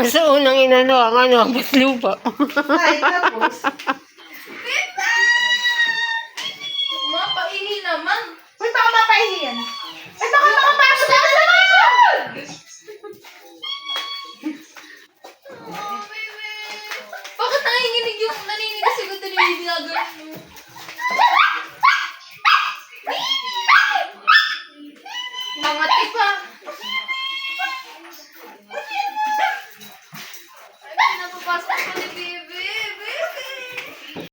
Basta unang inano ang lupa. Ay, tapos. Mapaingi naman. Uy, baka mapaihi yan. Ay, baka makapasok ka sa naman! Oh, baby. Bakit nanginginig yung nanginginig kasi ko din yung ginagano mo? Mangati pa. Ay, pinapapasok ko ni baby.